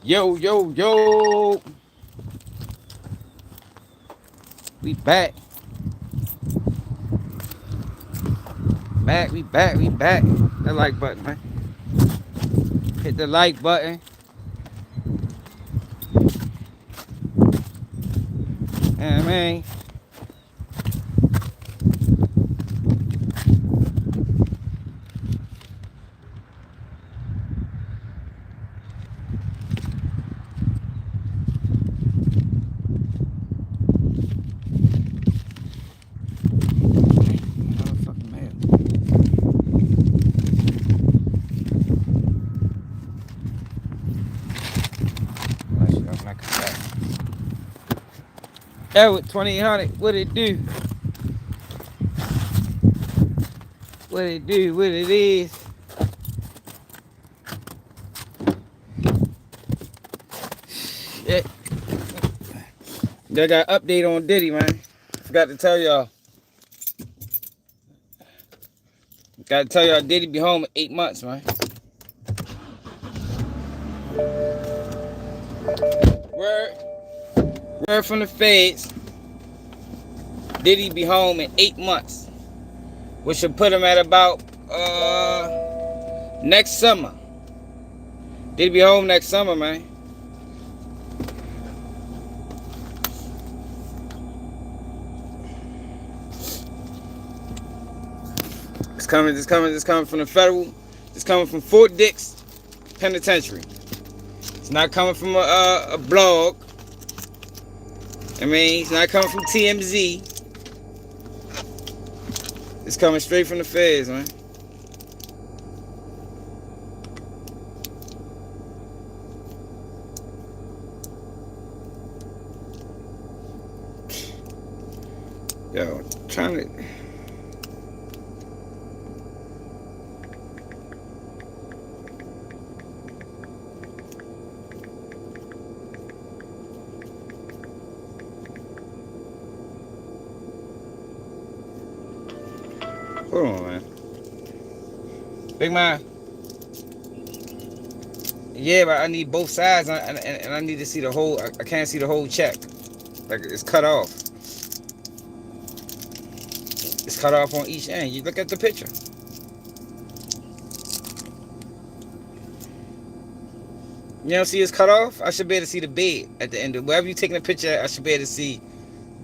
Yo, yo, yo. We back. We back. That like button, man. Hit the like button. Yeah, man. Motherfucking mail. Yeah, with 2800, what it do? What it do? What it is? Yeah. They got an update on Diddy, man. Forgot to tell y'all. Got to tell y'all, Diddy be home in 8 months, man. Word, word from the feds. Diddy be home in 8 months, which should put him at about next summer. Diddy be home next summer, man. It's coming from the federal. It's coming from Fort Dix Penitentiary. It's not coming from a blog. I mean, it's not coming from TMZ. It's coming straight from the feds, man. Yo, trying to. Hold on, man. Big man. Yeah, but I need both sides, and I need to see the whole. I can't see the whole check. Like, it's cut off. It's cut off on each end. You look at the picture. You don't see it's cut off? I should be able to see the bed at the end. Wherever you're taking a picture at, I should be able to see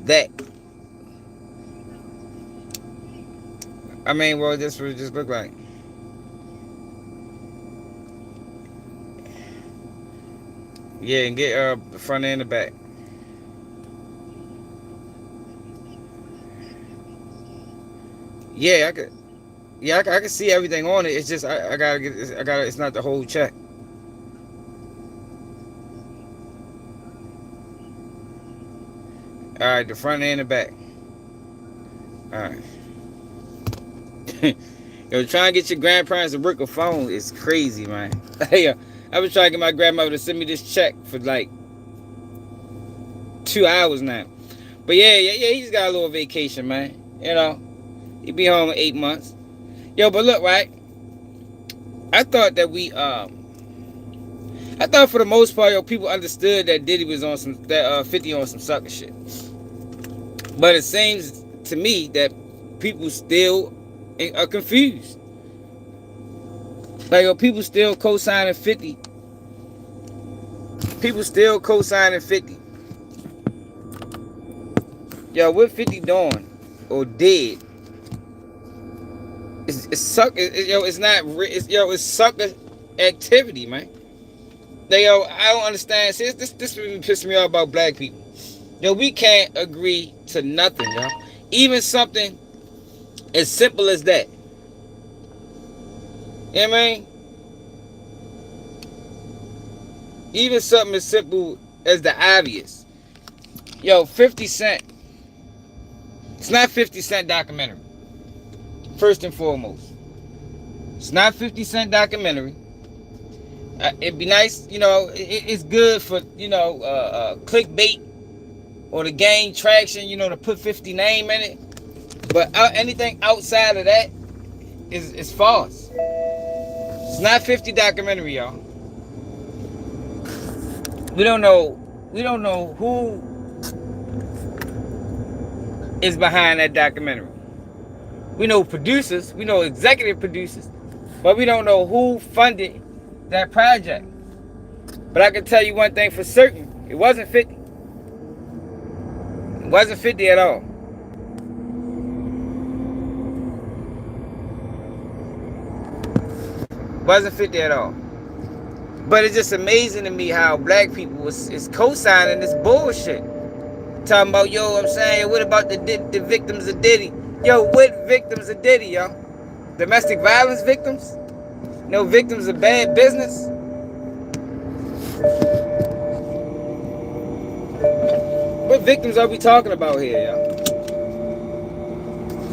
that. I mean, well, this would just look like. Yeah, and get the front and the back. Yeah, I could. Yeah, I can see everything on it. It's just I gotta get. I gotta. It's not the whole check. All right, the front and the back. All right. Yo, trying to get your grandparents to work a phone is crazy, man. Hey, I was trying to get my grandmother to send me this check for like 2 hours now. But yeah, he just got a little vacation, man. You know, he be home in 8 months. Yo, but look, right? I thought that I thought for the most part, yo, people understood that Diddy was on some, that 50 on some sucker shit. But it seems to me that people still are confused. Like, yo, people still co-signing 50. People still co-signing 50. Yo, what 50 doing or did? It's suck. It's not. It's sucker activity, man. Yo, I don't understand. See, this really pisses me off about black people. Yo, we can't agree to nothing, yo. Even something as simple as that. You know what I mean? Even something as simple as the obvious. Yo, 50 Cent. It's not 50 Cent documentary. First and foremost. It's not 50 Cent documentary. It'd be nice, you know, it's good for, you know, clickbait or to gain traction, you know, to put 50 name in it. But anything outside of that is false. It's not 50 documentary, y'all. We don't know. We don't know who is behind that documentary. We know producers. We know executive producers, but we don't know who funded that project. But I can tell you one thing for certain: it wasn't 50. It wasn't 50 at all. It wasn't 50 at all. But it's just amazing to me how black people is co-signing this bullshit. Talking about, yo, I'm saying, what about the victims of Diddy? Yo, what victims of Diddy, yo? Domestic violence victims? No victims of bad business? What victims are we talking about here, yo?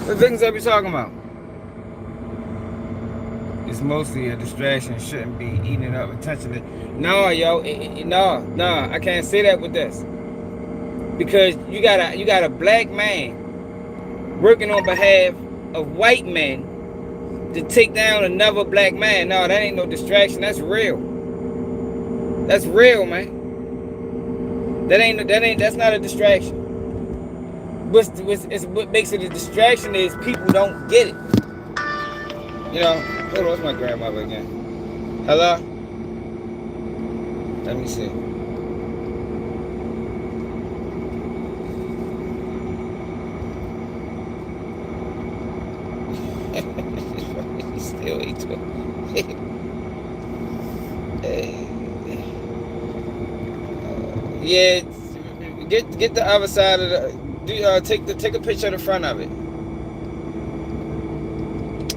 What victims are we talking about? It's mostly a distraction. It shouldn't be eating up attention. No, yo, no, I can't say that with this. Because you got a black man working on behalf of white men to take down another black man. No, that ain't no distraction. That's real. That's real, man. That's not a distraction. What makes it a distraction is people don't get it. You know, hold on, it's my grandmother again. Hello? Let me see. Still ain't yeah, get the other side of the. Take a picture of the front of it.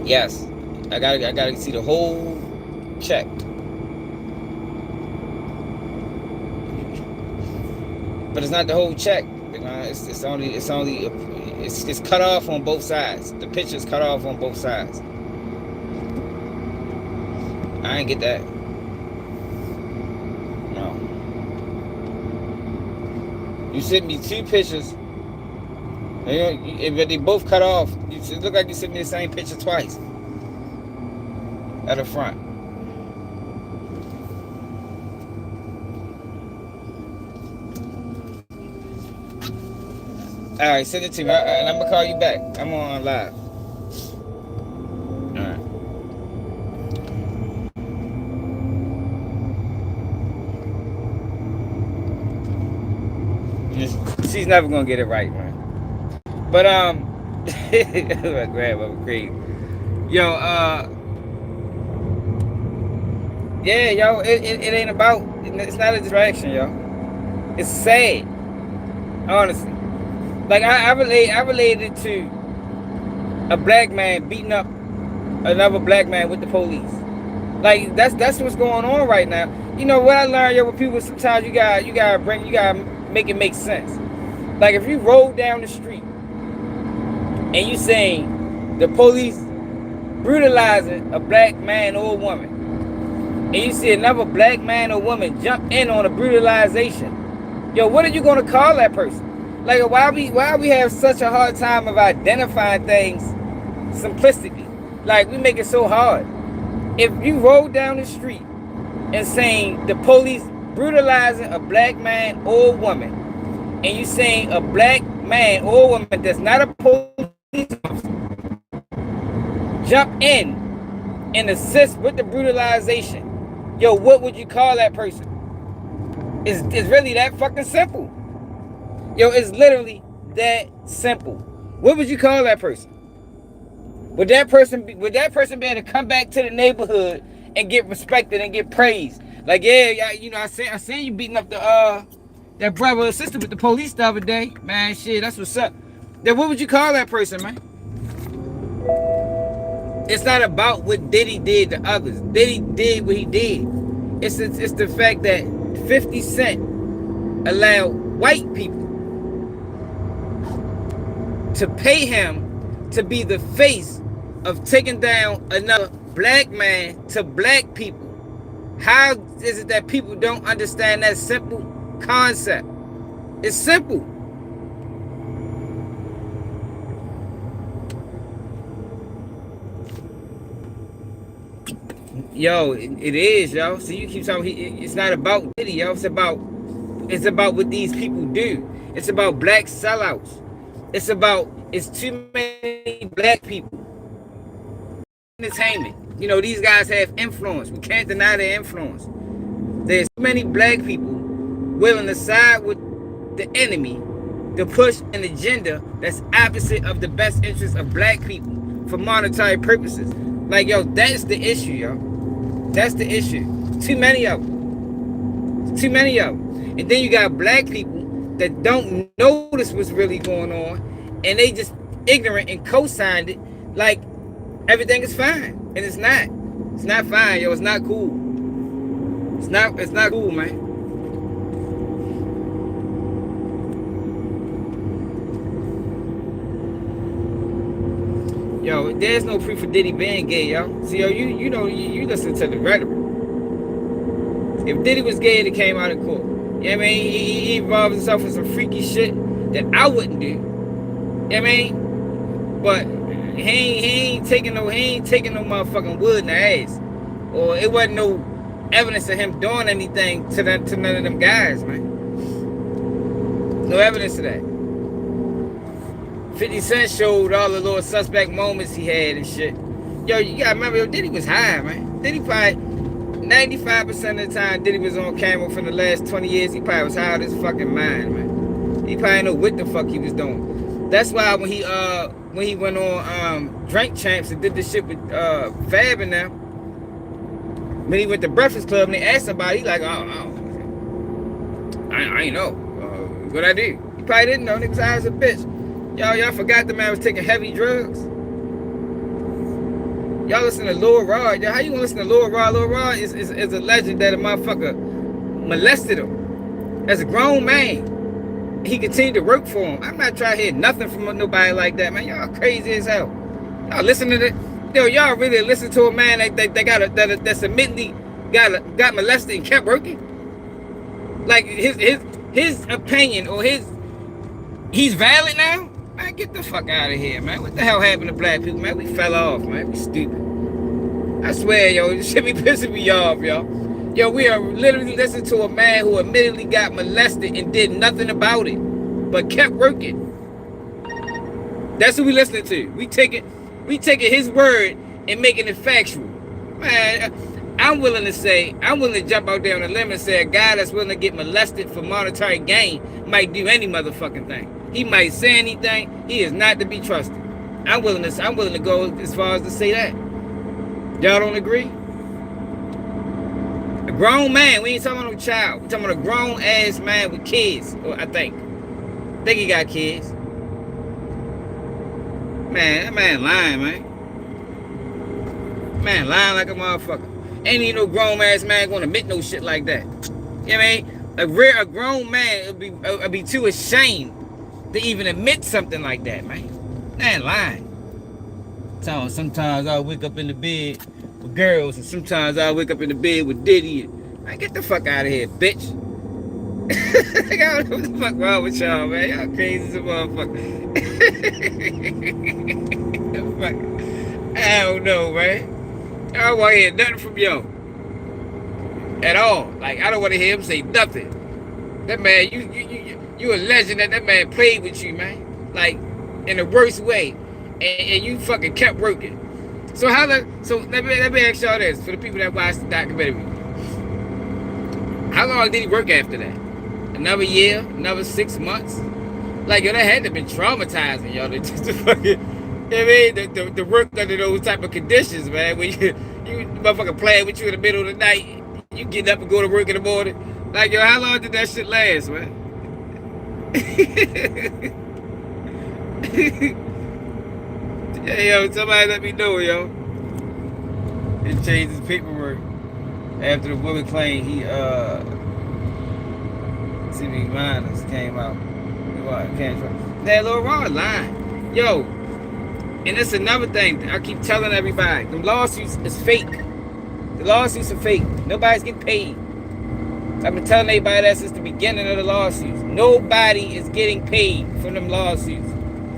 Yes, I gotta see the whole check. But it's not the whole check. It's cut off on both sides. The picture's cut off on both sides. I ain't get that. No. You sent me two pictures. But they both cut off. It look like you sent me the same picture twice. At the front. Alright, send it to me. And I'm gonna call you back. I'm on live. Alright. She's never gonna get it right, man. But my grandma crazy. Yo, yeah, yo, it ain't about. It's not a distraction, yo. It's sad, honestly. Like I related it to a black man beating up another black man with the police. Like that's what's going on right now. You know what I learned, yo, with people, sometimes you gotta make it make sense. Like if you roll down the street and you saying the police brutalizing a black man or a woman, and you see another black man or woman jump in on a brutalization, yo, what are you gonna call that person? Like why we have such a hard time of identifying things simplistically? Like we make it so hard. If you roll down the street and saying the police brutalizing a black man or a woman, and you saying a black man or a woman that's not a police officer jump in and assist with the brutalization, yo, what would you call that person? It's really that fucking simple. Yo, it's literally that simple. What would you call that person? Would that person be able to come back to the neighborhood and get respected and get praised? Like, yeah, you know, I seen you beating up that brother or sister with the police the other day. Man, shit, that's what's up. Then what would you call that person, man? It's not about what Diddy did to others. Diddy did what he did. It's the fact that 50 Cent allowed white people to pay him to be the face of taking down another black man to black people. How is it that people don't understand that simple concept? It's simple. Yo, it is, yo. So you keep talking, it's not about Diddy, yo. It's about It's about what these people do. It's about black sellouts. It's too many black people. Entertainment. These guys have influence. We can't deny their influence. There's too many black people willing to side with the enemy to push an agenda that's opposite of the best interest of black people for monetary purposes. Like, that's the issue, That's the issue. Too many of them. Too many of them. And then you got black people that don't notice what's really going on, and they just ignorant and co-signed it like everything is fine. And it's not. It's not fine, It's not cool. It's not cool, man. There's no proof of Diddy being gay, See, you listen to the rhetoric. If Diddy was gay, it came out in court. I mean? He involved himself in some freaky shit that I wouldn't do. I mean? But he ain't taking no motherfucking wood in the ass. Or it wasn't no evidence of him doing anything to none of them guys, man. No evidence of that. 50 Cent showed all the little suspect moments he had and shit. You gotta remember, Diddy was high, man. Diddy probably 95% of the time Diddy was on camera for the last 20 years, he probably was high out of his fucking mind, man. He probably know what the fuck he was doing. That's why when he went on Drink Champs and did this shit with Fab and them, when he went to Breakfast Club and they asked somebody, he like, I ain't know. What I do? He probably didn't know. Niggas high as a bitch. Y'all forgot the man was taking heavy drugs. Y'all listen to Lil Rod. How you gonna listen to Lil Rod? Lil Rod is a legend that a motherfucker molested him as a grown man. He continued to work for him. I'm not trying to hear nothing from nobody like that, man. Y'all crazy as hell. Y'all listen to that. Y'all really listen to a man that's admittedly got molested and kept working? Like his opinion or he's valid now? Man, get the fuck out of here, man. What the hell happened to black people, man? We fell off, man. We stupid. I swear, this shit be pissing me off, we are literally listening to a man who admittedly got molested and did nothing about it, but kept working. That's who we listening to. We taking his word and making it factual. Man, I'm willing to jump out there on a limb and say a guy that's willing to get molested for monetary gain might do any motherfucking thing. He might say anything. He is not to be trusted. I'm willing to go as far as to say that. Y'all don't agree? A grown man. We ain't talking about no child. We talking about a grown ass man with kids. I think he got kids. Man, that man lying, man. Man lying like a motherfucker. Ain't even no grown ass man gonna admit no shit like that. You know what I mean? A grown man would be too ashamed to even admit something like that, man. Man lying. Sometimes I'll wake up in the bed with girls, and sometimes I'll wake up in the bed with Diddy. Man, get the fuck out of here, bitch. I don't know what the fuck wrong with y'all, man. Y'all crazy as a motherfucker. I don't know, man. I don't want to hear nothing from y'all. At all. Like, I don't want to hear him say nothing. That man, you a legend that man played with you, man. Like, in the worst way. And you fucking kept working. So let me ask y'all this, for the people that watched the documentary. How long did he work after that? Another year? Another 6 months? Like, that had to have been traumatizing, y'all. Just to fucking, the work under those type of conditions, man. When you motherfucker playing with you in the middle of the night, you get up and go to work in the morning. Like, how long did that shit last, man? Yeah, somebody let me know, He changed his paperwork after the woman claimed he TV minors came out. That Lil Ron lying. And it's another thing. I keep telling everybody, the lawsuits is fake. The lawsuits are fake. Nobody's getting paid. I've been telling everybody that since the beginning of the lawsuits. Nobody is getting paid from them lawsuits.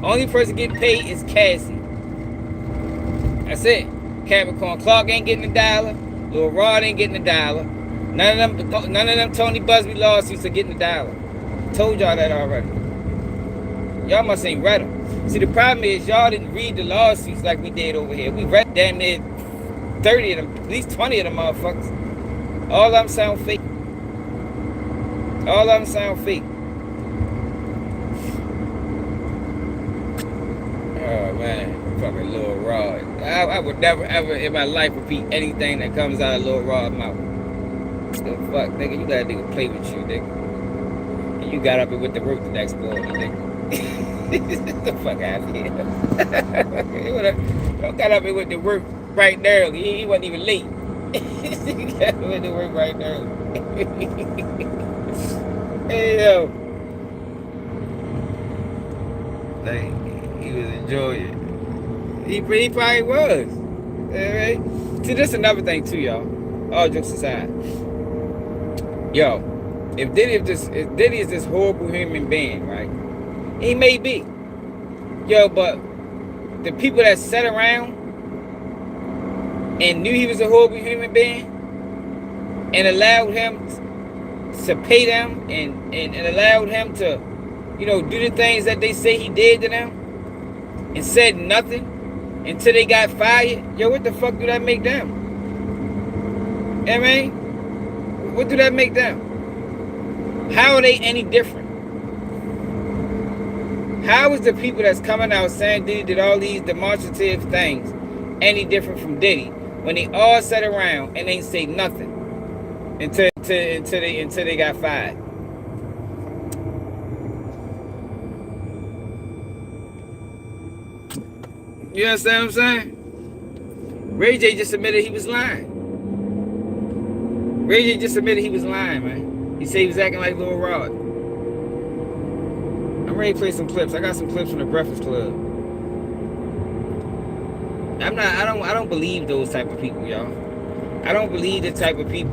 Only person getting paid is Cassie. That's it. Capricorn Clark ain't getting $1. Lil Rod ain't getting $1. None of them Tony Busby lawsuits are getting a dollar. Told y'all that already. Y'all must ain't read them. See, the problem is y'all didn't read the lawsuits like we did over here. We read damn near 30 of them, at least 20 of them motherfuckers. All of them sound fake. All of them sound fake. Oh man, fucking Lil Rod. I would never ever in my life repeat anything that comes out of Lil Rod's mouth. The fuck, nigga, you let a nigga play with you, nigga. And you got up and went to work the next morning, nigga. Get the fuck out of here. You got up and went to work right there. He wasn't even late. He got up and went to work right there. Hey, yo. Like, he was enjoying it. He probably was. Right? See, this is another thing too, y'all. All jokes aside. Yo, if Diddy is this horrible human being, right? He may be. Yo, but the people that sat around and knew he was a horrible human being and allowed him to pay them and allowed him to, you know, do the things that they say he did to them and said nothing until they got fired. Yo, what the fuck do that make them? You know what I mean? What do that make them? How are they any different? How is the people that's coming out saying Diddy did all these demonstrative things any different from Diddy when they all sat around and ain't say nothing until they got fired? You understand what I'm saying? Ray J just admitted he was lying. Ray J just admitted he was lying, man. He said he was acting like Lil Rod. I'm ready to play some clips. I got some clips from the Breakfast Club. I don't believe those type of people, y'all. I don't believe the type of people.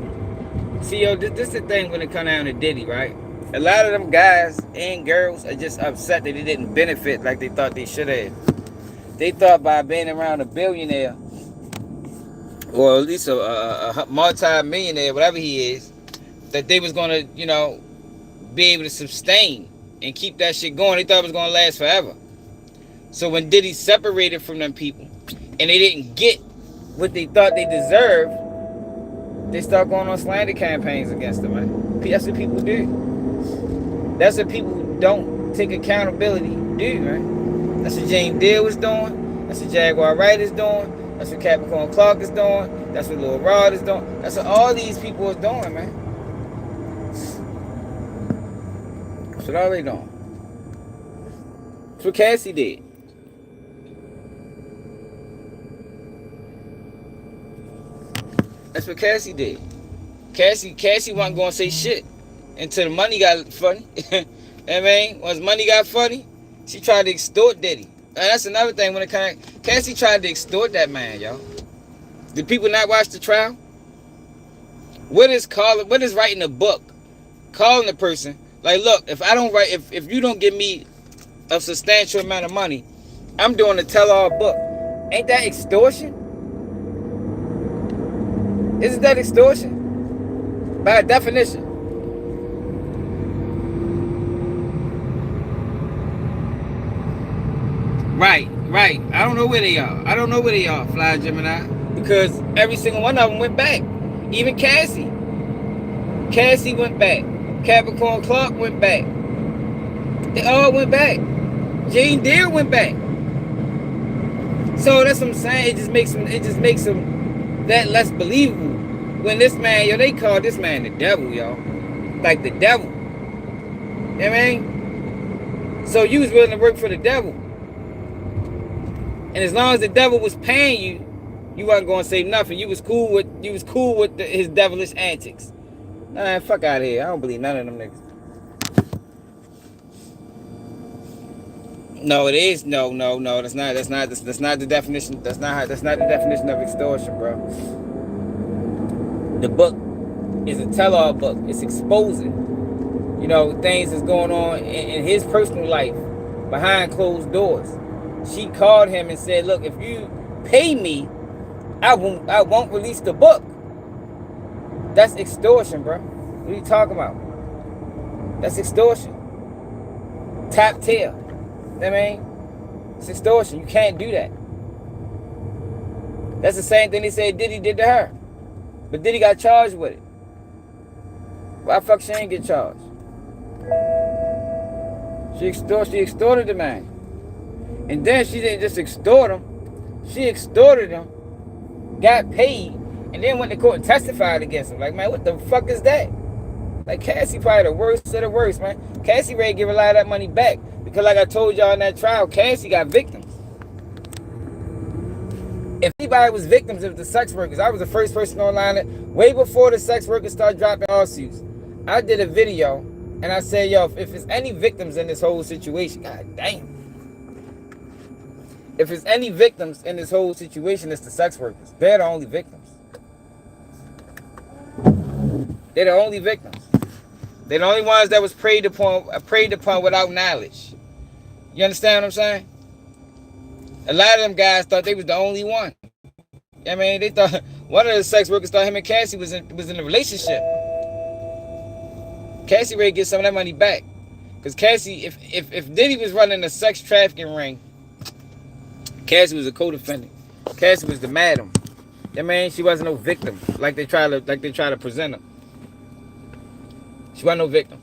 See, yo, this is the thing when it come down to Diddy, right? A lot of them guys and girls are just upset that they didn't benefit like they thought they should have. They thought by being around a billionaire, or at least a multi-millionaire, whatever he is, that they was going to, you know, be able to sustain and keep that shit going. They thought it was going to last forever. So when Diddy separated from them people and they didn't get what they thought they deserved, they start going on slander campaigns against them, man. That's what people do. That's what people who don't take accountability do, man. That's what James Deal was doing. That's what Jaguar Wright is doing. That's what Capricorn Clark is doing. That's what Lil Rod is doing. That's what all these people is doing, man. That's what all they doing. That's what Cassie did. That's what Cassie did. Cassie wasn't going to say shit until the money got funny. I mean, once money got funny, she tried to extort Diddy. And that's another thing when it kind of... Cassie tried to extort that man, y'all. Did people not watch the trial? What is writing a book? Calling the person, like, look, if you don't give me a substantial amount of money, I'm doing a tell-all book. Ain't that extortion? Isn't that extortion? By definition. Right. I don't know where they are. Fly Gemini. Because every single one of them went back. Even Cassie. Cassie went back. Capricorn Clark went back. They all went back. Jane Deere went back. So that's what I'm saying. It just makes them that less believable. When this man, yo, they call this man the devil, y'all. Like the devil. You know what I mean? So you was willing to work for the devil. And as long as the devil was paying you, you wasn't going to say nothing. You was cool with his devilish antics. Nah, fuck out of here. I don't believe none of them niggas. No, it is no. That's not the definition. That's not the definition of extortion, bro. The book is a tell-all book. It's exposing, you know, things that's going on in his personal life behind closed doors. She called him and said, "Look, if you pay me, I won't release the book." That's extortion, bro. What are you talking about? That's extortion. Tap tail. You know what I mean? It's extortion. You can't do that. That's the same thing they said Diddy did to her. But Diddy got charged with it. Why the fuck she ain't get charged? She extorted the man. And then she didn't just extort him. She extorted him, got paid, and then went to court and testified against him. Like, man, what the fuck is that? Like, Cassie probably the worst of the worst, man. Cassie ready to give a lot of that money back. Because like I told y'all in that trial, Cassie got victims. If anybody was victims of the sex workers, I was the first person online, way before the sex workers started dropping lawsuits. I did a video, and I said, yo, if there's any victims in this whole situation, god damn. If there's any victims in this whole situation, it's the sex workers. They're the only victims. They're the only victims. They're the only ones that was preyed upon without knowledge. You understand what I'm saying? A lot of them guys thought they was the only one. I mean, they thought one of the sex workers thought him and Cassie was in a relationship. Cassie ready to get some of that money back. Because Cassie, if Diddy was running a sex trafficking ring, Cassie was a co-defendant. Cassie was the madam. I mean, she wasn't no victim like they try to present her. She wasn't no victim.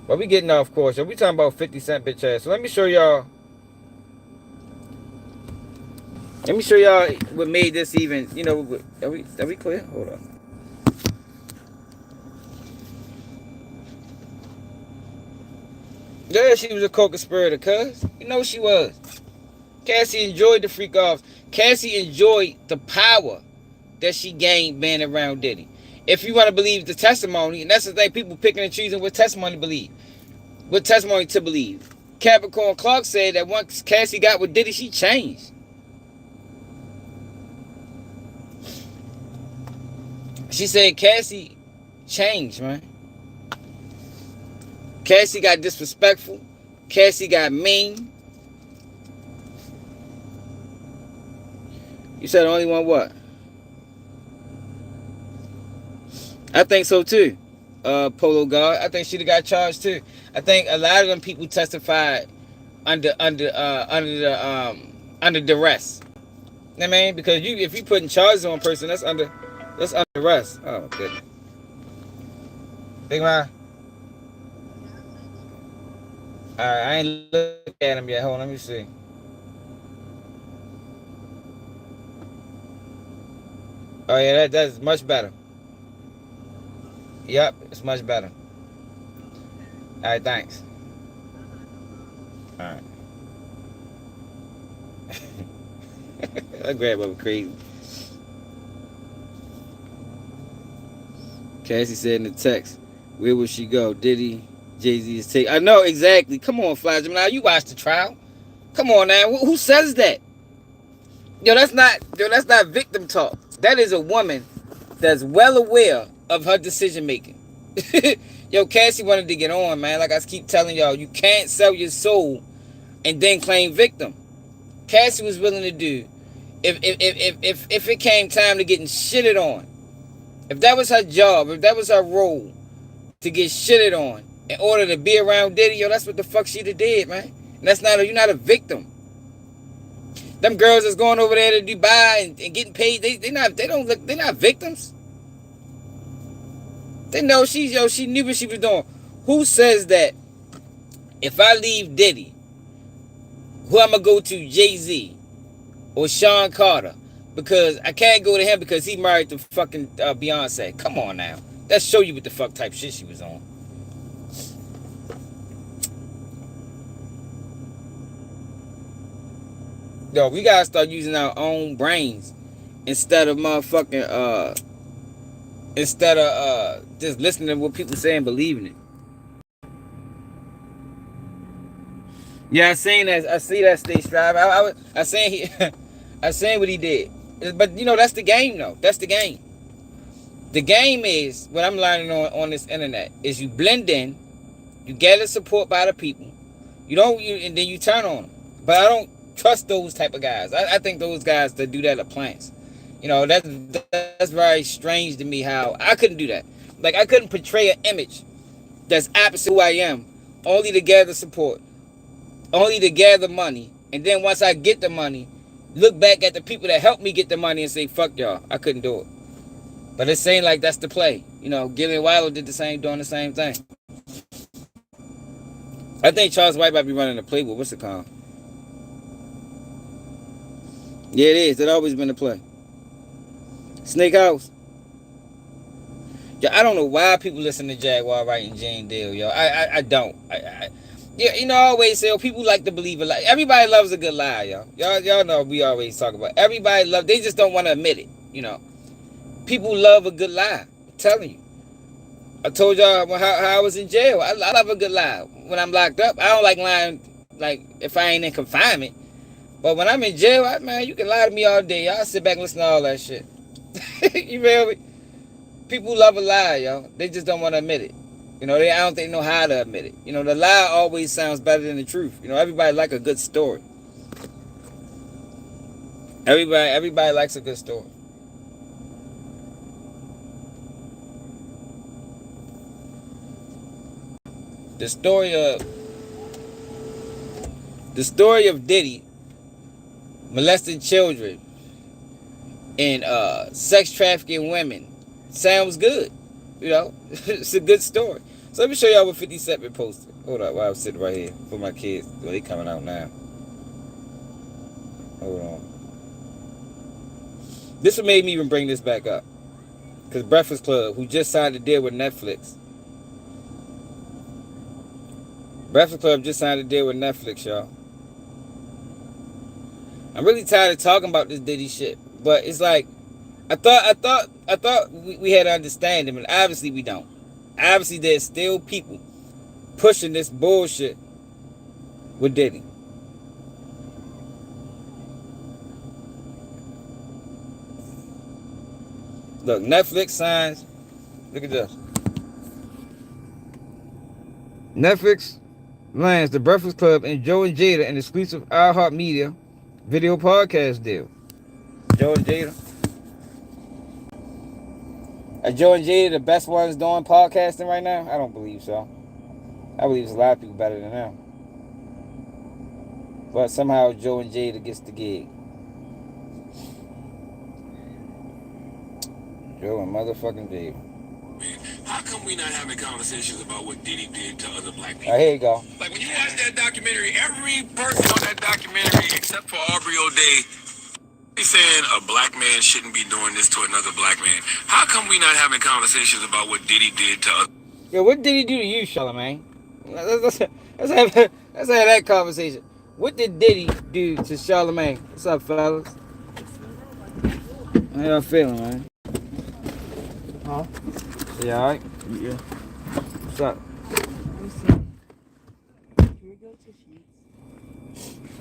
But we getting off course. So we talking about 50 Cent bitch ass. So let me show y'all. Let me show y'all what made this even. You know, are we clear? Hold on. Yeah, she was a co-conspirator, cuz. You know she was. Cassie enjoyed the freak offs. Cassie enjoyed the power that she gained being around Diddy. If you want to believe the testimony, and that's the thing, people picking and choosing what testimony to believe. What testimony to believe. Capricorn Clark said that once Cassie got with Diddy, she changed. She said Cassie changed, man. Cassie got disrespectful. Cassie got mean. You said the only one what? I think so too. Polo God. I think she'd have got charged too. I think a lot of them people testified under duress. You know what I mean? Because if you putting charges on a person, that's under duress. Oh goodness. Big man. Alright, I ain't looked at him yet. Hold on, let me see. Oh yeah, that's much better. Yep, it's much better. Alright, thanks. Alright. I grab up crazy. Cassie said in the text, where will she go? Diddy, Jay-Z is taking. I know exactly. Come on, Flash. Now you watched the trial. Come on now. Who says that? Yo, that's not victim talk. That is a woman that's well aware of her decision making. Yo, Cassie wanted to get on, man. Like I keep telling y'all, you can't sell your soul and then claim victim. Cassie was willing to do if it came time to getting shitted on. If that was her job, if that was her role to get shitted on in order to be around Diddy, yo, that's what the fuck she'd have did, man. And you're not a victim. Them girls that's going over there to Dubai and getting paid, they're not victims. They know she knew what she was doing. Who says that if I leave Diddy, who I'm gonna go to, Jay-Z or Sean Carter? Because I can't go to him because he married to fucking Beyonce. Come on now. That show you what the fuck type shit she was on. Yo, we gotta start using our own brains instead of motherfucking just listening to what people say and believing it. Yeah, I seen that. I see that State Strive. I seen I seen what he did. But you know, that's the game though. That's the game. The game is what I'm learning on this internet is you blend in, you gather support by the people, and then you turn on them. But I don't trust those type of guys. I think those guys that do that are plants. You know, that's very strange to me how I couldn't do that. Like, I couldn't portray an image that's opposite who I am, only to gather support, only to gather money. And then once I get the money, look back at the people that helped me get the money and say, fuck y'all, I couldn't do it. But it seemed like that's the play. You know, Gillian Wallow did the same, doing the same thing. I think Charles White might be running the play with what's it called? Yeah, it is. It's always been a play. Snake House. Yeah, I don't know why people listen to Jaguar Wright and Jane Dale, yo. I don't. Yeah, you know, I always say, people like to believe a lie. Everybody loves a good lie, yo. Y'all know we always talk about. Everybody love. They just don't want to admit it, you know. People love a good lie. I'm telling you. I told y'all how I was in jail. I love a good lie. When I'm locked up, I don't like lying, like, if I ain't in confinement. But when I'm in jail, man, you can lie to me all day. Y'all sit back and listen to all that shit. You feel me? People love a lie, yo. They just don't want to admit it. You know, I don't think they know how to admit it. You know, the lie always sounds better than the truth. You know, everybody like a good story. Everybody likes a good story. The story of Diddy molesting children and sex trafficking women sounds good. You know, it's a good story. So let me show y'all what 50 Cent been posted. Hold up, while I'm sitting right here for my kids. Well, they coming out now. Hold on. This what made me even bring this back up. Because Breakfast Club, who just signed a deal with Netflix. Breakfast Club just signed a deal with Netflix, y'all. I'm really tired of talking about this Diddy shit. But it's like, I thought we had to understand him, and obviously we don't. Obviously there's still people pushing this bullshit with Diddy. Look, Netflix signs. Look at this. Netflix lands The Breakfast Club and Joe and Jada an exclusive iHeartMedia video podcast deal. Joe and Jada. Are Joe and Jada the best ones doing podcasting right now? I don't believe so. I believe there's a lot of people better than them. But somehow Joe and Jada gets the gig. Joe and motherfucking Jada. How come we not having conversations about what Diddy did to other black people? All right, here you go. Like, when you watch that documentary, every person on that documentary, except for Aubrey O'Day, he's saying a black man shouldn't be doing this to another black man. How come we not having conversations about what Diddy did to other? Yo, what did he do to you, Charlamagne? Let's have that conversation. What did Diddy do to Charlamagne? What's up, fellas? How y'all feeling, man? Huh? You alright? Yeah. What's up?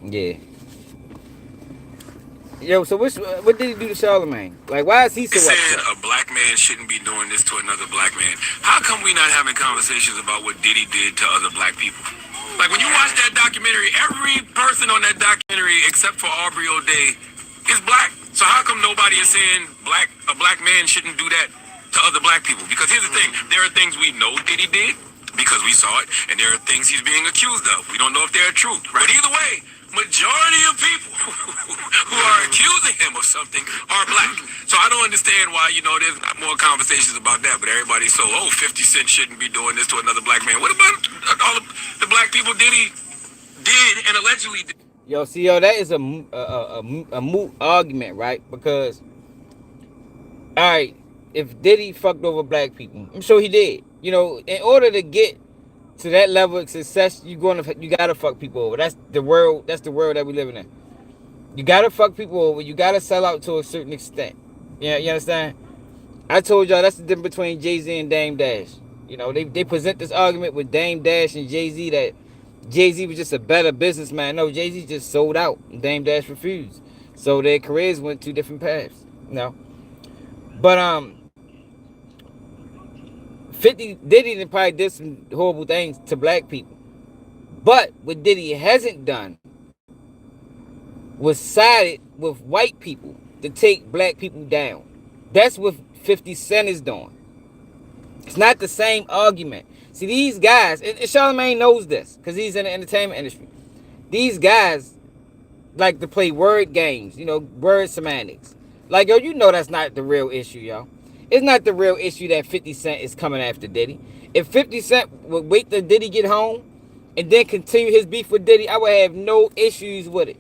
Yeah. Yo, so what did he do to Charlamagne? Like, why is he so saying upset? a black man shouldn't be doing this to another black man? How come we not having conversations about what Diddy did to other black people? Like, when you watch that documentary, every person on that documentary, except for Aubrey O'Day, is black. So how come nobody is saying a black man shouldn't do that to other black people? Because here's the thing, there are things we know Diddy did because we saw it, and there are things he's being accused of. We don't know if they're true. Right. But either way, majority of people who are accusing him of something are black. So I don't understand why, there's not more conversations about that, but everybody's so, 50 Cent shouldn't be doing this to another black man. What about all the black people Diddy did and allegedly did? Yo, see, that is a moot argument, right? Because, all right, if Diddy fucked over black people, I'm sure he did. In order to get to that level of success, you gotta fuck people over. That's the world that we living in. You gotta fuck people over. You gotta sell out to a certain extent. Yeah, you understand? I told y'all that's the difference between Jay-Z and Dame Dash. They present this argument with Dame Dash and Jay-Z that Jay-Z was just a better businessman. No, Jay-Z just sold out and Dame Dash refused. So their careers went two different paths. But 50 Diddy probably did some horrible things to black people. But what Diddy hasn't done was sided with white people to take black people down. That's what 50 Cent is doing. It's not the same argument. See, these guys, and Charlamagne knows this because he's in the entertainment industry. These guys like to play word games, word semantics. Like, yo, that's not the real issue, yo. It's not the real issue that 50 Cent is coming after Diddy. If 50 Cent would wait till Diddy get home and then continue his beef with Diddy, I would have no issues with it.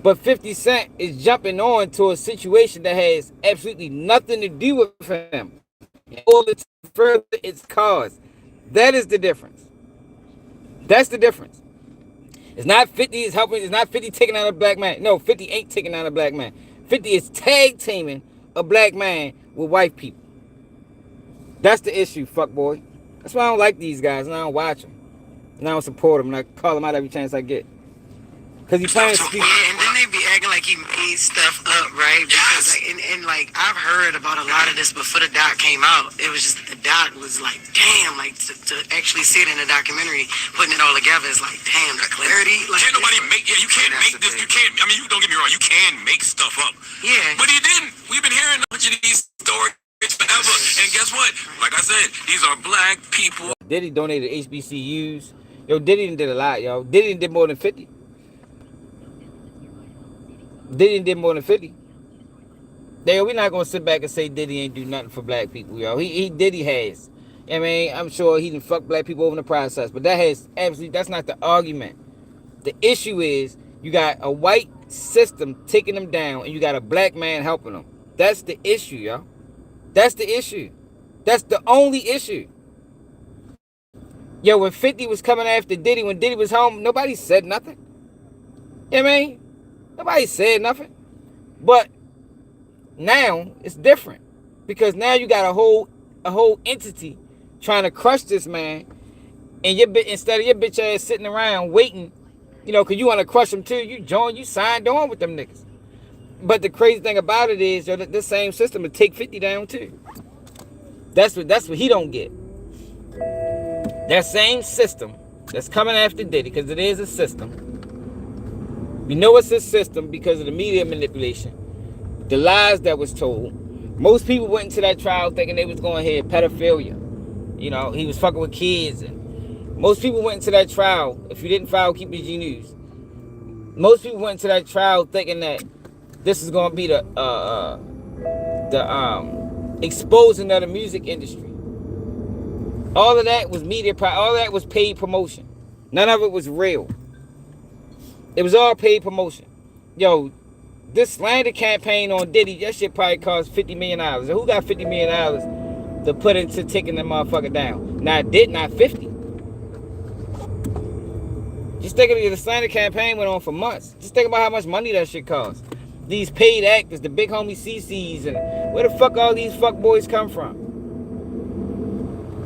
But 50 Cent is jumping on to a situation that has absolutely nothing to do with him. All the further its cause. That is the difference. That's the difference. It's not 50 is helping. It's not 50 taking out a black man. No, 50 ain't taking out a black man. 50 is tag teaming a black man with white people. That's the issue, fuck boy. That's why I don't like these guys and I don't watch them. And I don't support them and I call them out every chance I get. Because he playing speak. Yeah, and then they be acting like he made stuff up, right? Because like I've heard about a lot of this before the doc came out. It was just the doc was like, damn, like to actually see it in a documentary, putting it all together is like, damn, the clarity. Like, can't nobody make? Yeah, you can't make this. You can't. I mean, you don't get me wrong. You can make stuff up. Yeah. But he didn't. We've been hearing a bunch of these stories forever. And guess what? Like I said, these are black people. Diddy donated HBCUs. Yo, Diddy did a lot, yo. Diddy did more than 50. Diddy did more than 50. We're not gonna sit back and say Diddy ain't do nothing for black people, yo. Diddy has. I mean, I'm sure he done fuck black people over in the process, but that's not the argument. The issue is you got a white system taking them down and you got a black man helping them. That's the issue, yo. That's the issue. That's the only issue. Yo, when 50 was coming after Diddy, when Diddy was home, nobody said nothing. You know what I mean? Nobody said nothing. But now it's different. Because now you got a whole entity trying to crush this man. And instead of your bitch ass sitting around waiting, because you want to crush him too, you signed on with them niggas. But the crazy thing about it is, this same system will take 50 down too. That's what he don't get. That same system that's coming after Diddy, because it is a system. We know it's a system because of the media manipulation, the lies that was told. Most people went into that trial thinking they was going to hear pedophilia. He was fucking with kids. And most people went into that trial, if you didn't follow Keep It G News, most people went into that trial thinking that this is going to be the exposing of the music industry. All of that was media, all of that was paid promotion. None of it was real. It was all paid promotion. Yo, this slander campaign on Diddy, that shit probably cost $50 million. And who got $50 million to put into taking that motherfucker down? Not 50. Just think of it, the slander campaign went on for months. Just think about how much money that shit cost. These paid actors, the big homie CCs, and where the fuck all these fuck boys come from?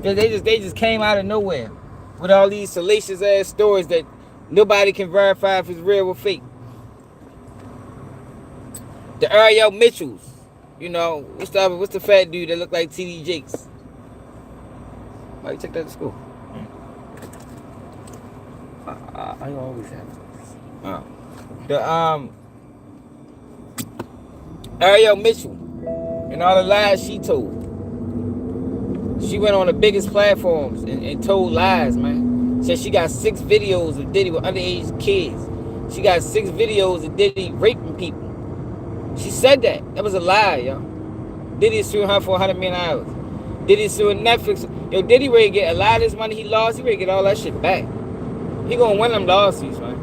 They just came out of nowhere with all these salacious ass stories that nobody can verify if it's real or fake. The Ariel Mitchells, what's the fat dude that looked like TD Jakes? Why you take that to school? I always have the Ariel Mitchell and all the lies she told. She went on the biggest platforms and told lies, man. Said she got 6 videos of Diddy with underage kids. She got 6 videos of Diddy raping people. She said that. That was a lie, yo. Diddy suing her for $100 million. Diddy suing Netflix. Yo, Diddy ready to get a lot of this money he lost. He ready to get all that shit back. He gonna win them lawsuits, man.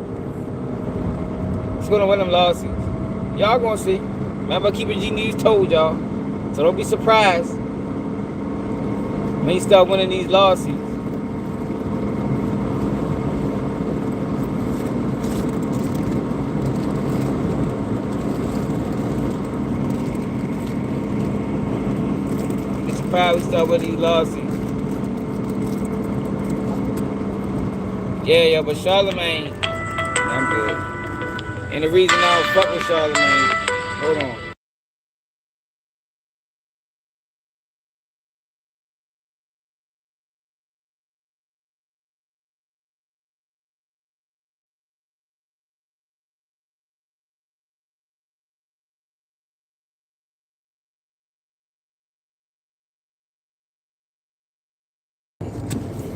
He's gonna win them lawsuits. Y'all gonna see. Remember, Keep It G News told y'all. So don't be surprised when he start winning these lawsuits. Be surprised when he start winning these lawsuits. Yeah, but Charlamagne, I'm good. And the reason I don't fuck with Charlamagne, hold on.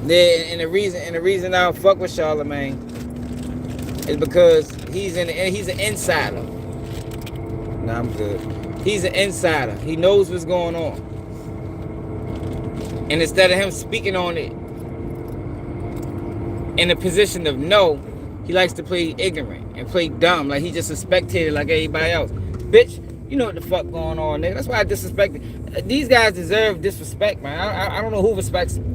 Yeah, and the reason I don't fuck with Charlemagne is because he's an insider. Nah, I'm good. He's an insider. He knows what's going on. And instead of him speaking on it in a position of no, he likes to play ignorant and play dumb. Like he just a spectator like everybody else. Bitch, you know what the fuck going on, nigga. That's why I disrespect it. These guys deserve disrespect, man. I don't know who respects them.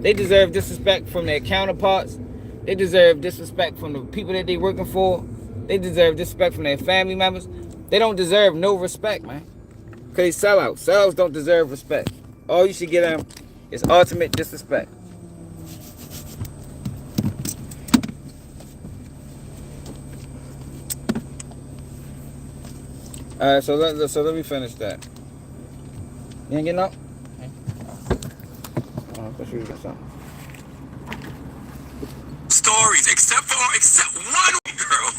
They deserve disrespect from their counterparts. They deserve disrespect from the people that they working for. They deserve disrespect from their family members. They don't deserve no respect, man. Because they sellouts. Sellouts don't deserve respect. All you should get them is ultimate disrespect. Alright, so let me finish that. You ain't getting up? I thought you got something. Stories, except one girl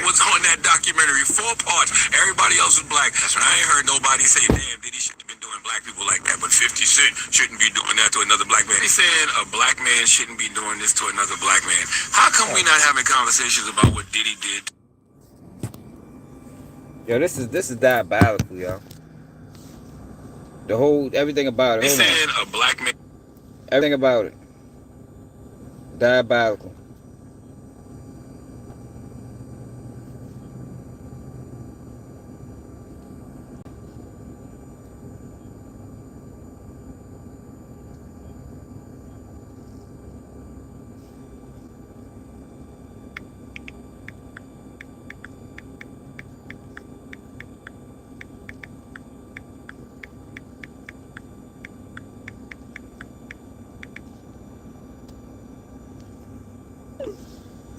was on that documentary, 4 parts. Everybody else was black. I ain't heard nobody say, damn, Diddy shouldn't have been doing black people like that, but 50 Cent shouldn't be doing that to another black man. He's saying a black man shouldn't be doing this to another black man. How come we not having conversations about what Diddy did? Yo, this is diabolical, yo. Everything about it. He's saying a black man. Everything about it. Diabolical.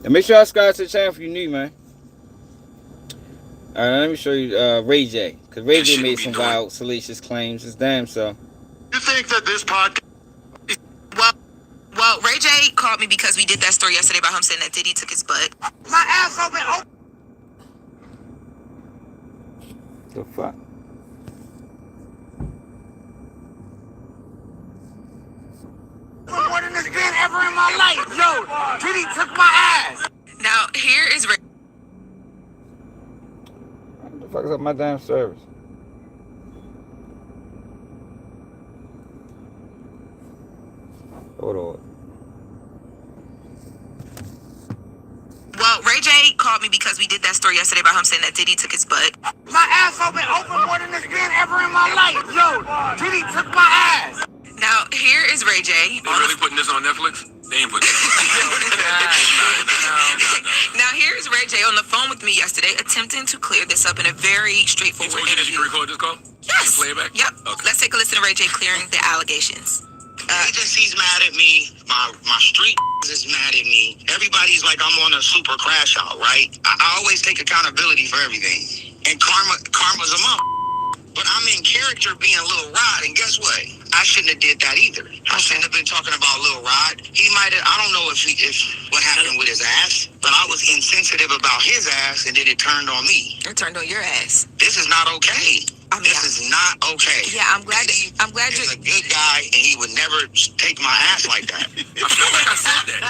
And make sure I subscribe to the channel if you're new, man. Alright, let me show you Ray J. Because Ray J made some wild, salacious claims. It's damn so. You think that this podcast... Well, Ray J called me because we did that story yesterday about him saying that Diddy took his butt. My ass open. The fuck? More than this been ever in my life. Yo, Diddy took my ass. Now, here is Ray. What the fuck is up my damn service? Hold on. Well, Ray J called me because we did that story yesterday about him saying that Diddy took his butt. My ass open more than this been ever in my life. Yo, Diddy took my ass. Now, here is Ray J. They really putting this on Netflix? They ain't putting this on Netflix. Now, here's Ray J on the phone with me yesterday attempting to clear this up in a very straightforward interview. Did you record this call? Yes. Play it back? Yep. Okay. Let's take a listen to Ray J clearing the allegations. Agency's mad at me. My street is mad at me. Everybody's like I'm on a super crash out, right? I always take accountability for everything. And karma's a mom. But I'm in character being Lil Rod, and guess what? I shouldn't have did that either. I shouldn't have been talking about Lil Rod. He might have, I don't know if what happened with his ass, but I was insensitive about his ass, and then it turned on me. It turned on your ass. This is not okay. This is not okay. Yeah, I'm glad He's you're a good guy, and he would never take my ass like that. I feel like I said that.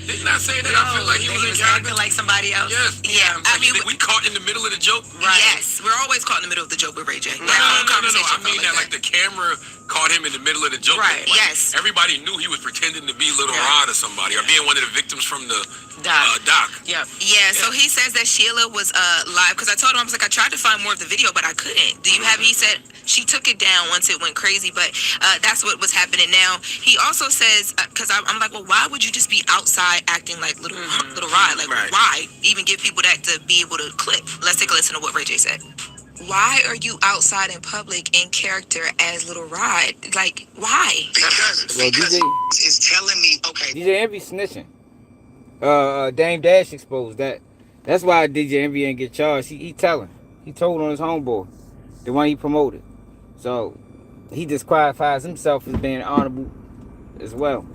Didn't I say that? I feel like he was in character. Like somebody else. Yes. Yeah. I mean, we caught in the middle of the joke. Right. Yes, we're always caught in the middle of the joke with Ray J. No. I mean that like the camera caught him in the middle of the joke. Right. Like, yes. Everybody knew he was pretending to be Little Rod or somebody, or being one of the victims from the doc. Yep. Yeah. So he says that Sheila was live because I told him I was like I tried to find more of the video, but I couldn't. Do you have? He said she took it down once it went crazy, but that's what was happening now. He also says because I'm like, well, why would you just be outside acting like Little Rod? Like, why even give people that to be able to clip? Let's take a listen to what Ray J said. Why are you outside in public in character as Little Rod? Like, why? Because DJ is telling me, okay. DJ Envy snitching. Dame Dash exposed that. That's why DJ Envy ain't get charged. He telling. He told on his homeboy, the one he promoted. So he disqualifies himself as being honorable as well.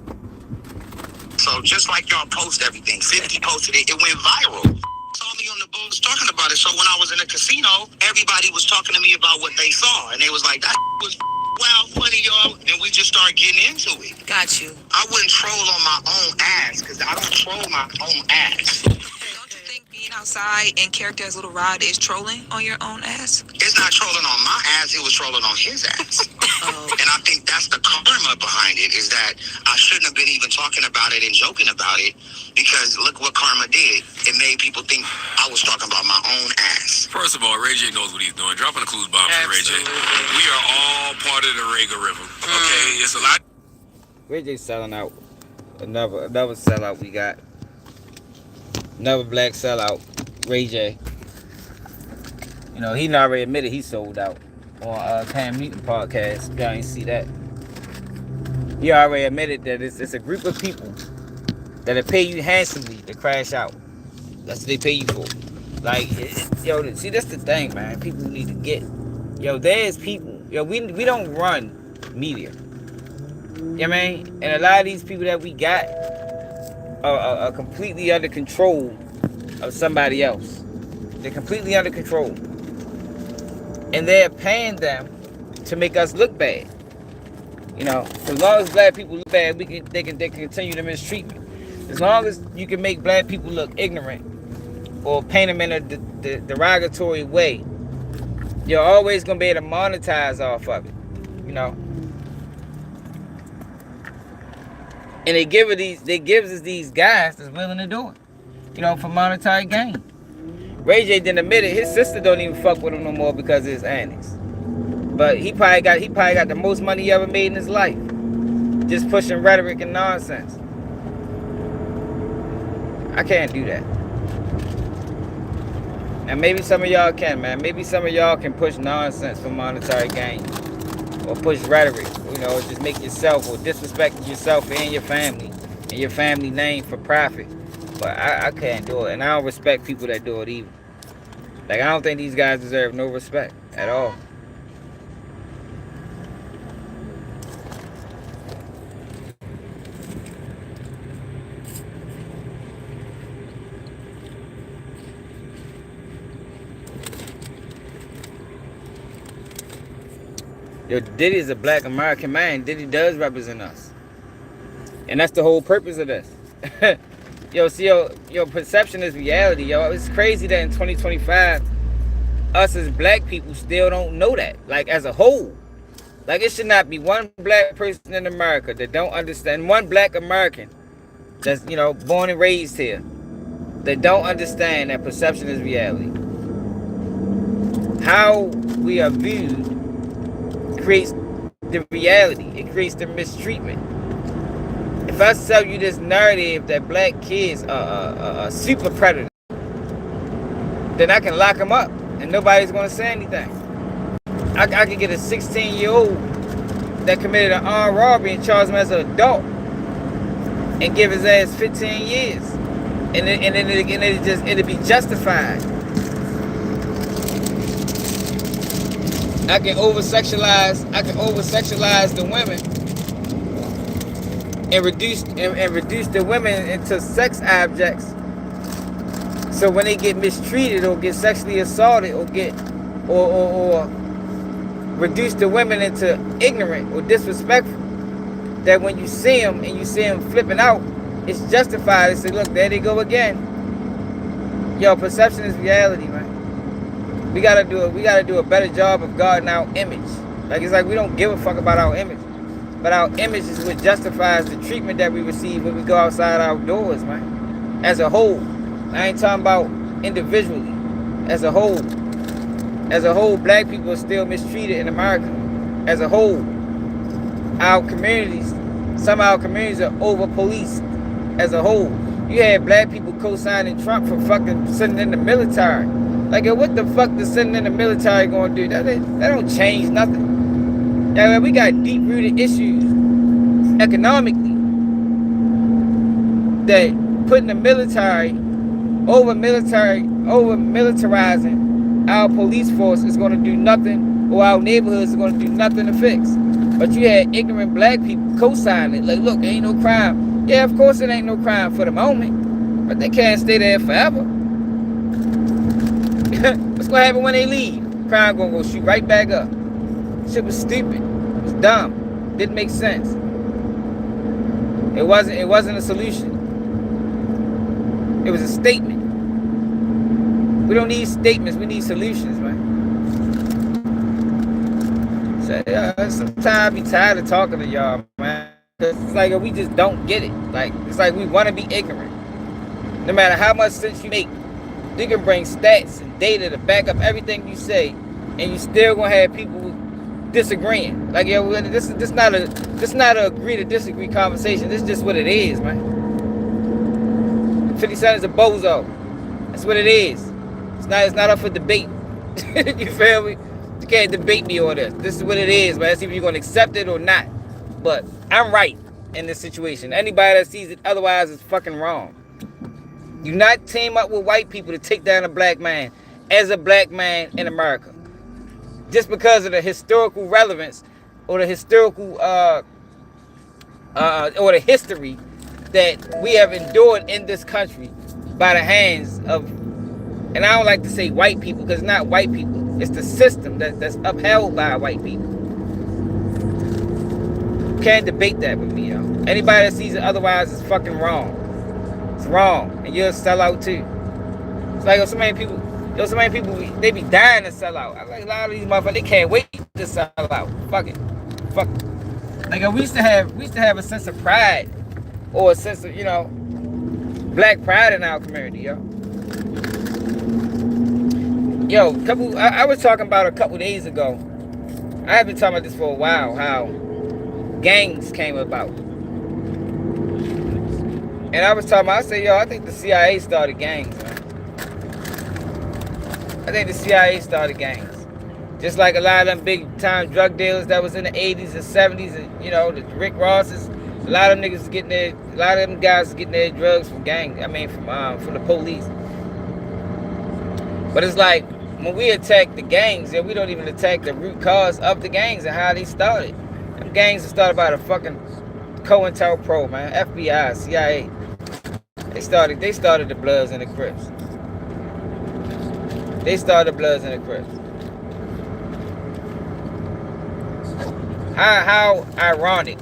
So just like y'all post everything, 50 posted it, it went viral. Saw me on the booth talking about it. So when I was in the casino, everybody was talking to me about what they saw, and they was like, "That was wild funny, y'all," and we just started getting into it. Got you. I wouldn't troll on my own ass because I don't troll my own ass. Don't you think being outside in character as Little Rod is trolling on your own ass? It's not trolling on my ass, it was trolling on his ass. Oh. And I think that's the karma behind it, is that I shouldn't have been even talking about it and joking about it, because look what karma did. It made people think I was talking about my own ass. First of all, Ray J knows what he's doing. Dropping a clues bomb for Ray J. We are all part of the Ragerism. Okay, it's a lot. Ray J selling out. Another sellout we got. Another black sellout. Ray J. You know, he already admitted he sold out on Cam Newton podcast. Y'all ain't see that. He already admitted that it's a group of people that'll pay you handsomely to crash out. That's what they pay you for. Like, yo, see, that's the thing, man. People need to get. Yo, there's people. Yo, we don't run media. You know what I mean? And a lot of these people that we got are completely under control of somebody else. They're completely under control. And they're paying them to make us look bad. You know, as long as black people look bad, they can continue to mistreat me. As long as you can make black people look ignorant or paint them in a derogatory way, you're always gonna be able to monetize off of it. You know. And they gives us these guys that's willing to do it. You know, for monetary gain. Ray J didn't admit it. His sister don't even fuck with him no more because of his antics. But he probably got the most money he ever made in his life. Just pushing rhetoric and nonsense. I can't do that. And maybe some of y'all can, man. Maybe some of y'all can push nonsense for monetary gain. Or push rhetoric. You know, just make yourself or disrespect yourself and your family name for profit. But I can't do it. And I don't respect people that do it either. Like, I don't think these guys deserve no respect at all. Yo, Diddy is a black American man. Diddy does represent us. And that's the whole purpose of this. Yo, see, yo, perception is reality, yo. It's crazy that in 2025, us as black people still don't know that. Like, as a whole. Like, it should not be one black person in America that don't understand. One black American that's, you know, born and raised here, that don't understand that perception is reality. How we are viewed creates the reality. It creates the mistreatment. If I sell you this narrative that black kids are super predators, then I can lock them up and nobody's going to say anything. I can get a 16-year-old that committed an armed robbery and charge him as an adult and give his ass 15 years. And it'll be justified. I can over-sexualize the women and reduce the women into sex objects. So when they get mistreated or get sexually assaulted or reduce the women into ignorant or disrespectful, that when you see them and you see them flipping out, it's justified. They say, look, there they go again. Yo, perception is reality, man. We gotta do a better job of guarding our image. Like, it's like we don't give a fuck about our image. But our image is what justifies the treatment that we receive when we go outside our doors, man. As a whole. I ain't talking about individually. As a whole. As a whole, black people are still mistreated in America. As a whole. Our communities, some of our communities are over-policed. As a whole. You had black people co-signing Trump for fucking sitting in the military. Like, what the fuck does sitting in the military gonna do? That don't change nothing. Yeah, we got deep-rooted issues economically that putting the military over militarizing our police force is gonna do nothing, or our neighborhoods is gonna do nothing to fix. But you had ignorant black people co-signing it. Like, look, ain't no crime. Yeah, of course it ain't no crime for the moment, but they can't stay there forever. What's gonna happen when they leave? Crime gonna go shoot right back up. Shit was stupid. It was dumb. Didn't make sense. It wasn't a solution. It was a statement. We don't need statements, we need solutions, man. So, sometimes I be tired of talking to y'all, man. Cause it's like we just don't get it. Like, it's like we want to be ignorant. No matter how much sense you make, you can bring stats and data to back up everything you say, and you still gonna have people disagreeing. Like, yo, this not a agree to disagree conversation. This is just what it is, man. 50 Cent is a bozo. That's what it is. It's not up for debate. You feel me? You can't debate me on this. This is what it is, man. See if you're gonna accept it or not. But I'm right in this situation. Anybody that sees it otherwise is fucking wrong. Do not team up with white people to take down a black man as a black man in America. Just because of the historical relevance or the historical or the history that we have endured in this country by the hands of, and I don't like to say white people because it's not white people. It's the system that's upheld by white people. You can't debate that with me, yo. Anybody that sees it otherwise is fucking wrong. It's wrong, and you'll sell out too. It's like so many people, they be dying to sell out. I like a lot of these motherfuckers, they can't wait to sell out. Fuck it. Like we used to have a sense of pride, or a sense of, black pride in our community, yo. Yo, I was talking about a couple days ago. I have been talking about this for a while, how gangs came about. And I said, yo, I think the CIA started gangs, man. I think the CIA started gangs. Just like a lot of them big time drug dealers that was in the 80s and 70s, and the Rick Rosses, a lot of them guys getting their drugs from gangs. From the police. But it's like, when we attack the gangs, we don't even attack the root cause of the gangs and how they started. Them gangs are started by the fucking COINTELPRO, man, FBI, CIA. They started the Bloods and the Crips. How ironic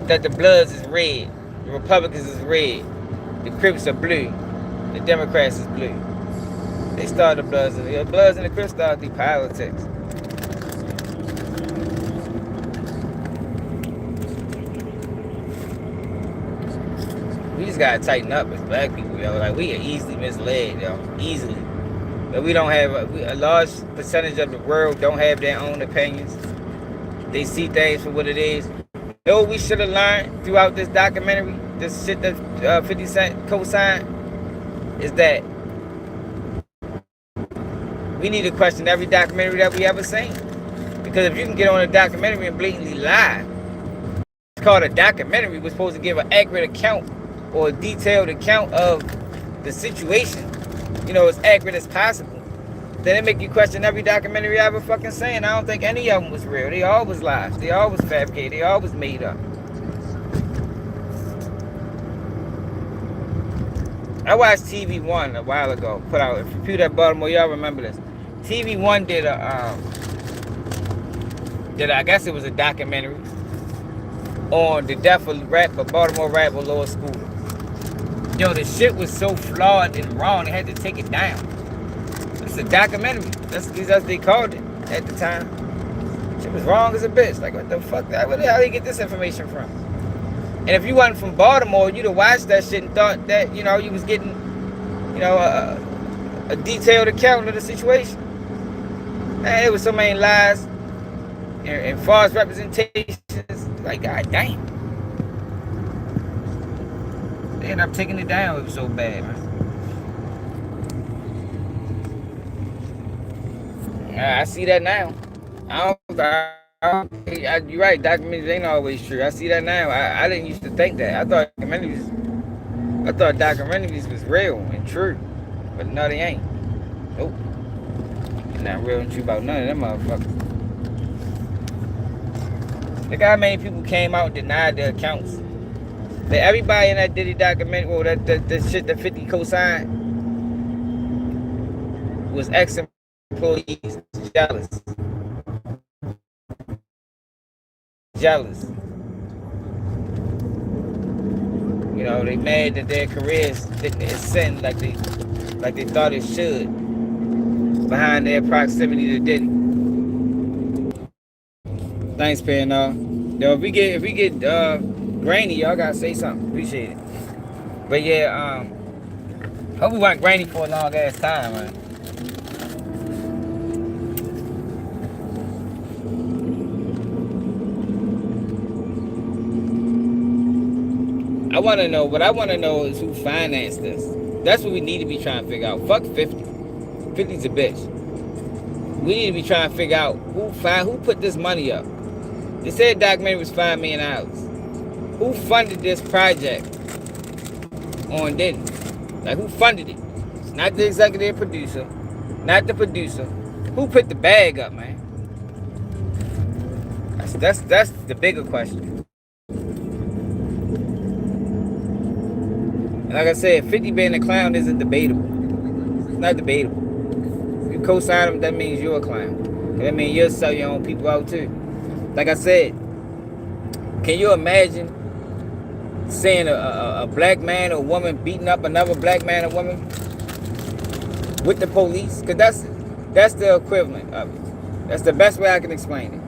that the Bloods is red, the Republicans is red, the Crips are blue, the Democrats is blue. They started the Bloods and the Crips started the politics. We just gotta tighten up as black people, yo. Like, we are easily misled, yo. Easily. But we don't have a large percentage of the world don't have their own opinions. They see things for what it is. You know what we should have learned throughout this documentary, this shit that 50 Cent co-signed, is that we need to question every documentary that we ever seen. Because if you can get on a documentary and blatantly lie, it's called a documentary, we're supposed to give an accurate account or a detailed account of the situation, as accurate as possible, then it make you question every documentary I ever fucking seen. I don't think any of them was real. They all was lies. They all was fabricated. They all was made up. I watched TV One a while ago, put out, if you people at Baltimore, y'all remember this. TV One did I guess it was a documentary on the death of Baltimore rapper Lord School. Yo, the shit was so flawed and wrong, they had to take it down. It's a documentary. That's what they called it at the time. Shit was wrong as a bitch. Like, what the fuck? How did they get this information from? And if you wasn't from Baltimore, you'd have watched that shit and thought that, you was getting, a detailed account of the situation. Man, there was so many lies and false representations. Like, god damn. They ended up taking it down. It was so bad, man. I see that now. You're right, documentaries ain't always true. I see that now. I didn't used to think that. I thought documentaries was real and true. But no, they ain't. Nope. Not real and true about none of them motherfuckers. Look how many people came out and denied their accounts. That everybody in that Diddy documentary, well, that shit that 50 co-signed, was ex-employees jealous. You know, they mad that their careers didn't ascend like they thought it should behind their proximity to Diddy. Thanks, Panel. Yo, if we get grainy, y'all gotta say something. Appreciate it. But yeah, hope we want grainy for a long ass time, man. What I want to know is who financed this. That's what we need to be trying to figure out. Fuck 50. 50's a bitch. We need to be trying to figure out who put this money up. They said documentary was $5 million. Who funded this project on Diddy? Like, who funded it? It's not the executive producer, not the producer. Who put the bag up, man? That's the bigger question. And like I said, 50 being a clown isn't debatable. It's not debatable. If you co-sign him, that means you're a clown. And that means you'll sell your own people out too. Like I said, can you imagine seeing a black man or woman beating up another black man or woman with the police? Because that's the equivalent of it. That's the best way I can explain it.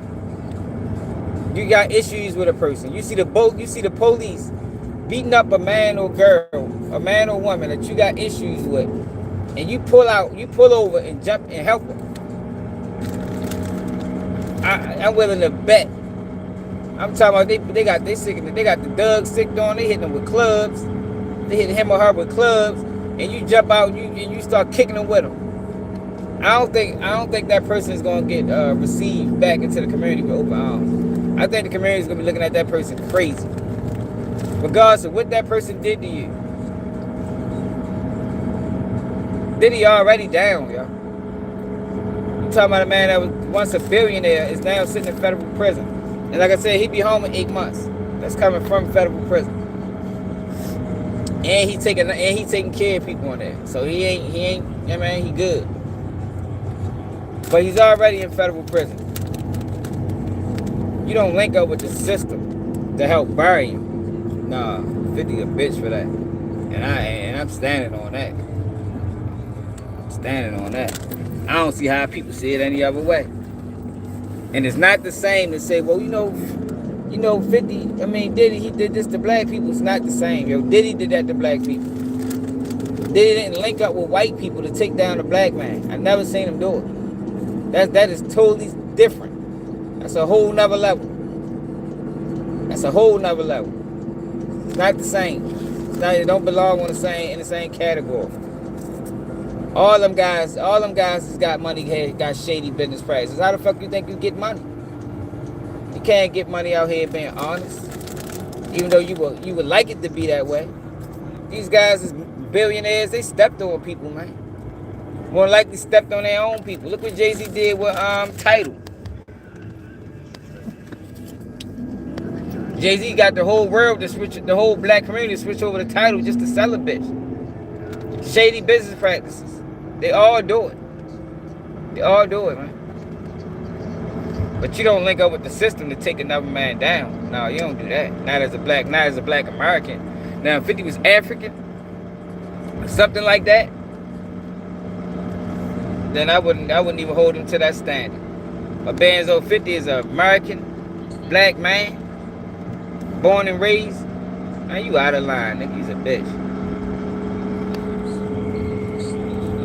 You got issues with a person. You see the police beating up a man or girl, a man or woman that you got issues with, and you pull over and jump and help them. I'm willing to bet. I'm talking about they got the Doug sicked on. They hitting them with clubs. They hit him or her with clubs, and you jump out and you start kicking them with them. I don't think that person is gonna get received back into the community with open arms. I think the community is gonna be looking at that person crazy, regardless of what that person did to you. Diddy already down, y'all. You talking about a man that was once a billionaire is now sitting in federal prison, and like I said, he be home in 8 months. That's coming from federal prison, and he taking care of people on there. So he ain't. I mean, he good, but he's already in federal prison. You don't link up with the system to help bury him. Nah, 50 a bitch for that, and I'm standing on that. I don't see how people see it any other way. And it's not the same to say, well, 50, Diddy, he did this to black people. It's not the same, yo. Diddy did that to black people. Diddy didn't link up with white people to take down a black man. I've never seen him do it. That is totally different. That's a whole nother level. It's not the same. It don't belong in the same category. All them guys has got money, got shady business practices. How the fuck you think you get money? You can't get money out here being honest. Even though you would like it to be that way. These guys is billionaires, they stepped on people, man. More likely stepped on their own people. Look what Jay-Z did with Tidal. Jay-Z got the whole world to switch, the whole black community to switch over to Tidal just to sell a bitch. Shady business practices. They all do it. Man. But you don't link up with the system to take another man down. No, you don't do that. Not as a black American. Now, if 50 was African, or something like that, then I wouldn't even hold him to that standard. But Benzo 50 is an American black man, born and raised. Man, you out of line, nigga. He's a bitch.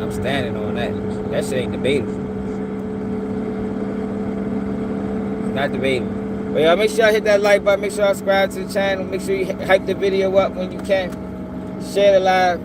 I'm standing on that. That shit ain't debatable. It's not debatable. But y'all, make sure y'all hit that like button. Make sure y'all subscribe to the channel. Make sure you hype the video up when you can. Share the live.